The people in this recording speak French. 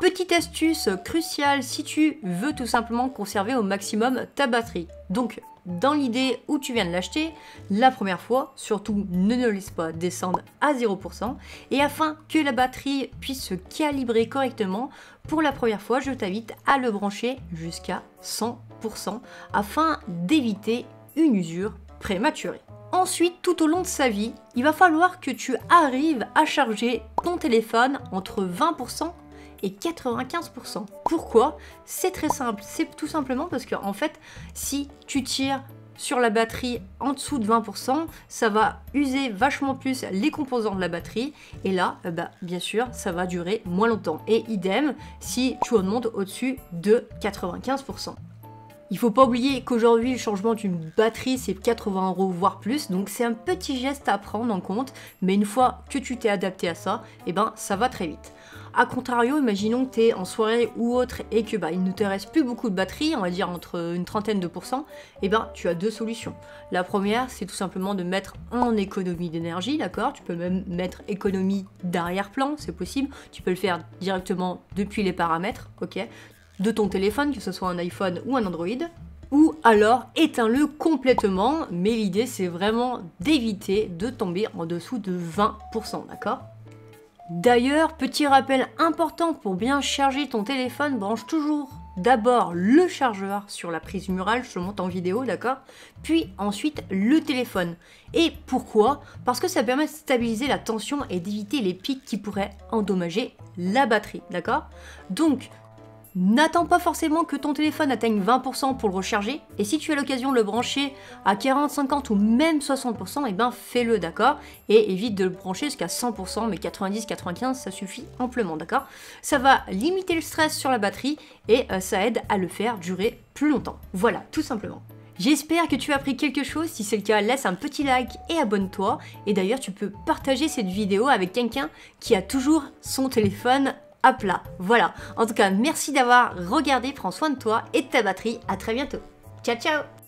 Petite astuce cruciale si tu veux tout simplement conserver au maximum ta batterie. Donc, dans l'idée où tu viens de l'acheter, la première fois, surtout ne laisse pas descendre à 0%. Et afin que la batterie puisse se calibrer correctement, pour la première fois, je t'invite à le brancher jusqu'à 100% afin d'éviter une usure prématurée. Ensuite, tout au long de sa vie, il va falloir que tu arrives à charger ton téléphone entre 20% et 95%. Pourquoi? C'est très simple, c'est tout simplement parce que en fait, si tu tires sur la batterie en dessous de 20%, ça va user vachement plus les composants de la batterie et là, bien sûr, ça va durer moins longtemps. Et idem, si tu augmentes au-dessus de 95%. Il faut pas oublier qu'aujourd'hui, le changement d'une batterie, c'est 80 € voire plus. Donc, c'est un petit geste à prendre en compte. Mais une fois que tu t'es adapté à ça, ça va très vite. A contrario, imaginons que tu es en soirée ou autre et que il ne te reste plus beaucoup de batterie, on va dire entre une trentaine de pourcents, tu as deux solutions. La première, c'est tout simplement de mettre en économie d'énergie, d'accord? Tu peux même mettre économie d'arrière-plan, c'est possible. Tu peux le faire directement depuis les paramètres, ok? De ton téléphone, que ce soit un iPhone ou un Android, ou alors éteins-le complètement, mais l'idée c'est vraiment d'éviter de tomber en dessous de 20%, d'accord? D'ailleurs, petit rappel important pour bien charger ton téléphone, branche toujours d'abord le chargeur sur la prise murale, je te montre en vidéo, d'accord? Puis ensuite le téléphone. Et pourquoi? Parce que ça permet de stabiliser la tension et d'éviter les pics qui pourraient endommager la batterie, d'accord? Donc, n'attends pas forcément que ton téléphone atteigne 20% pour le recharger, et si tu as l'occasion de le brancher à 40, 50 ou même 60%, fais-le, d'accord? Et évite de le brancher jusqu'à 100%, mais 90, 95, ça suffit amplement, d'accord? Ça va limiter le stress sur la batterie et ça aide à le faire durer plus longtemps. Voilà, tout simplement. J'espère que tu as appris quelque chose, si c'est le cas, laisse un petit like et abonne-toi. Et d'ailleurs, tu peux partager cette vidéo avec quelqu'un qui a toujours son téléphone à plat. Voilà, en tout cas, merci d'avoir regardé, prends soin de toi et de ta batterie, à très bientôt. Ciao, ciao!